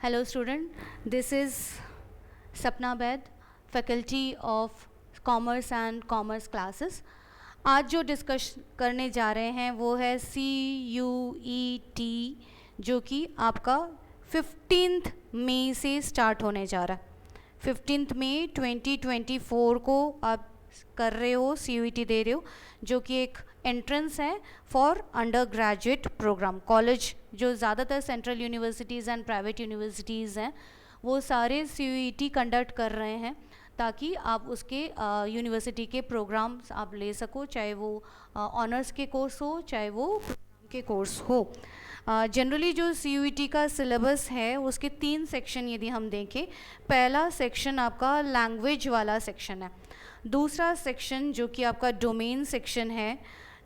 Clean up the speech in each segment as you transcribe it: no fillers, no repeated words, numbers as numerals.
Hello student, this is Sapna Baid, faculty of Commerce and Commerce classes. आज जो discuss करने जा रहे हैं वो है CUET जो कि आपका 15th मई से स्टार्ट होने जा रहा है। 15th मई 2024 को आप कर रहे हो, CUET दे रहे हो, जो कि एक एंट्रेंस है for undergraduate programme. College जो ज़्यादातर central universities and private universities हैं वो सारे CUET कंडक्ट कर रहे हैं ताकि आप उसके यूनिवर्सिटी के प्रोग्राम्स आप ले सको, चाहे वो ऑनर्स के कोर्स हो चाहे वो प्रोग्राम के कोर्स हो। जनरली जो CUET का सिलेबस है उसके 3 सेक्शन यदि हम देखें, पहला सेक्शन आपका लैंग्वेज वाला सेक्शन है, दूसरा सेक्शन जो कि आपका डोमेन सेक्शन है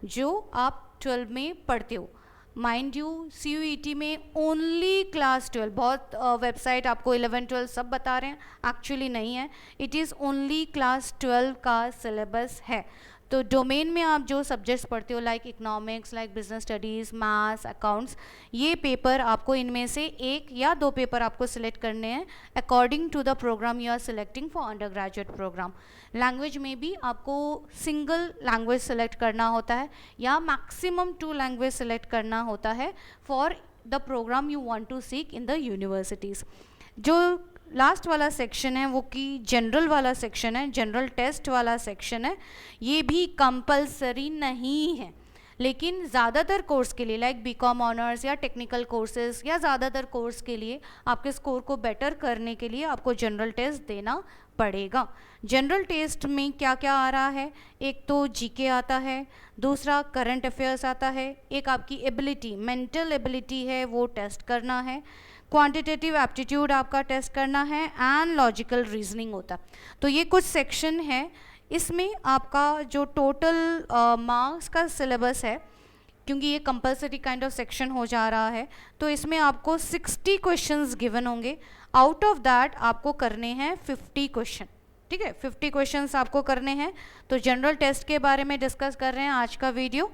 जो आप 12 में पढ़ते हो। माइंड यू CUET में ओनली क्लास 12, बहुत वेबसाइट आपको 11 12 सब बता रहे हैं, एक्चुअली नहीं है, इट इज़ ओनली क्लास 12 का सिलेबस है। तो डोमेन में आप जो सब्जेक्ट्स पढ़ते हो like economics, like business studies, maths, accounts, ये पेपर आपको इनमें से 1 या 2 पेपर आपको सिलेक्ट करने हैं according to the programme you are selecting for undergraduate programme. Language में भी आपको सिंगल लैंग्वेज सेलेक्ट करना होता है या मैक्सिमम 2 लैंग्वेज सेलेक्ट करना होता है for the programme you want to seek in the universities. जो लास्ट वाला सेक्शन है वो कि जनरल वाला सेक्शन है, जनरल टेस्ट वाला सेक्शन है, ये भी कंपलसरी नहीं है, लेकिन ज़्यादातर कोर्स के लिए लाइक BCom ऑनर्स या टेक्निकल कोर्सेज या ज़्यादातर कोर्स के लिए आपके स्कोर को बेटर करने के लिए आपको जनरल टेस्ट देना पड़ेगा। जनरल टेस्ट में क्या क्या आ रहा है, एक तो GK आता है, दूसरा करंट अफेयर्स आता है, एक आपकी एबिलिटी, मेंटल एबिलिटी है वो टेस्ट करना है, क्वांटिटेटिव एप्टीट्यूड आपका टेस्ट करना है एंड लॉजिकल रीजनिंग होता है। तो ये कुछ सेक्शन है, इसमें आपका जो टोटल मार्क्स का सिलेबस है, क्योंकि ये कंपलसरी काइंड ऑफ सेक्शन हो जा रहा है, तो इसमें आपको 60 क्वेश्चंस गिवन होंगे। आउट ऑफ दैट आपको करने हैं 50 क्वेश्चन, ठीक है, 50 क्वेश्चंस आपको करने हैं। तो जनरल टेस्ट के बारे में डिस्कस कर रहे हैं आज का video,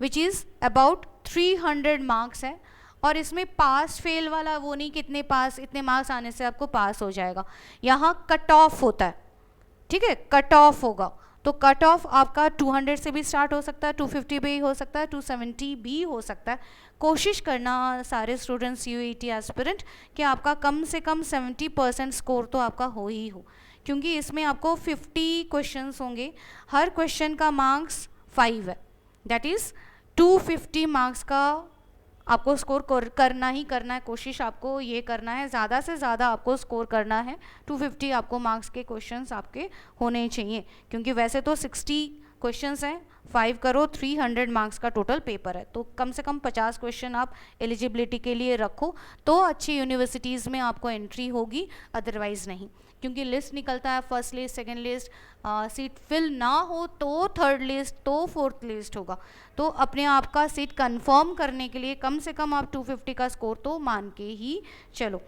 which is about 300 marks है। और इसमें पास फेल वाला वो नहीं, कितने पास, इतने मार्क्स आने से आपको पास हो जाएगा, यहाँ कट ऑफ होता है, ठीक है, कट ऑफ होगा। तो कट ऑफ आपका 200 से भी स्टार्ट हो सकता है, 250 भी हो सकता है, 270 भी हो सकता है। कोशिश करना सारे स्टूडेंट्स CUET एस्पिरेंट कि आपका कम से कम 70% स्कोर तो आपका हो ही हो, क्योंकि इसमें आपको 50 क्वेश्चंस होंगे, हर क्वेश्चन का मार्क्स 5 है, दैट इज़ 250 मार्क्स का आपको स्कोर करना ही करना है। कोशिश आपको ये करना है, ज़्यादा से ज़्यादा आपको स्कोर करना है, 250 आपको मार्क्स के क्वेश्चंस आपके होने चाहिए, क्योंकि वैसे तो 60 क्वेश्चंस हैं, 5 करो 300 मार्क्स का टोटल पेपर है, तो कम से कम 50 क्वेश्चन आप एलिजिबिलिटी के लिए रखो तो अच्छी यूनिवर्सिटीज़ में आपको एंट्री होगी, अदरवाइज़ नहीं, क्योंकि लिस्ट निकलता है, first list, second list, seat fill ना हो तो थर्ड लिस्ट, तो फोर्थ लिस्ट होगा। तो अपने आप का सीट कंफर्म करने के लिए कम से कम आप 250 का स्कोर तो मान के ही चलो।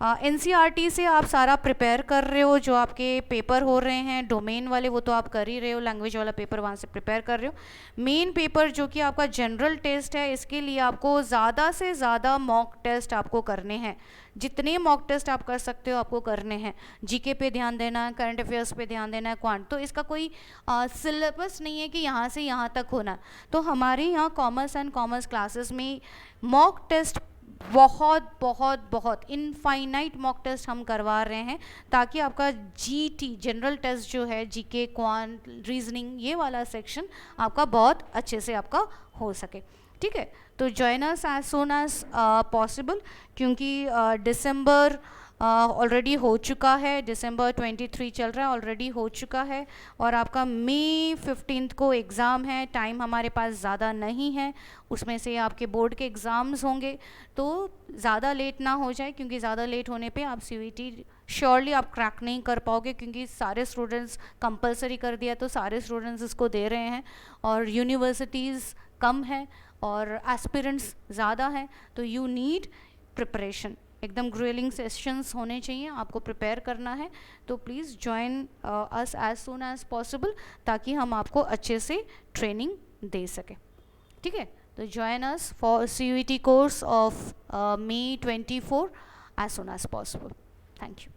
NCERT से आप सारा प्रिपेयर कर रहे हो, जो आपके पेपर हो रहे हैं डोमेन वाले वो तो आप कर ही रहे हो, लैंग्वेज वाला पेपर वहाँ से प्रिपेयर कर रहे हो। मेन पेपर जो कि आपका जनरल टेस्ट है, इसके लिए आपको ज़्यादा से ज़्यादा मॉक टेस्ट आपको करने हैं, जितने मॉक टेस्ट आप कर सकते हो आपको करने हैं। GK पे ध्यान देना है, करंट अफेयर्स पे ध्यान देना है, क्वांट, तो इसका कोई सिलेबस नहीं है कि यहाँ से यहाँ तक होना। तो हमारे यहाँ कॉमर्स एंड कॉमर्स क्लासेस में मॉक टेस्ट बहुत बहुत बहुत इनफाइनाइट मॉक टेस्ट हम करवा रहे हैं, ताकि आपका GT जनरल टेस्ट जो है, GK, क्वांट, रीजनिंग, ये वाला सेक्शन आपका बहुत अच्छे से आपका हो सके, ठीक है। तो join us as soon as possible, क्योंकि दिसंबर ऑलरेडी हो चुका है, दिसंबर 23 चल रहा है, ऑलरेडी हो चुका है, और आपका मई 15 को एग्ज़ाम है, टाइम हमारे पास ज़्यादा नहीं है, उसमें से आपके बोर्ड के एग्ज़ाम्स होंगे, तो ज़्यादा लेट ना हो जाए, क्योंकि ज़्यादा लेट होने पे आप CUET श्योरली आप क्रैक नहीं कर पाओगे, क्योंकि सारे स्टूडेंट्स कंपलसरी कर दिया तो सारे स्टूडेंट्स इसको दे रहे हैं, और यूनिवर्सिटीज़ कम है और एस्पिरेंट्स ज़्यादा हैं, तो यू नीड प्रिपरेशन, एकदम ग्रिलिंग सेशंस होने चाहिए, आपको प्रिपेयर करना है। तो please join us as soon as possible, ताकि हम आपको अच्छे से ट्रेनिंग दे सकें, ठीक है। तो join us for CUET course of May 24 as soon as possible. Thank you.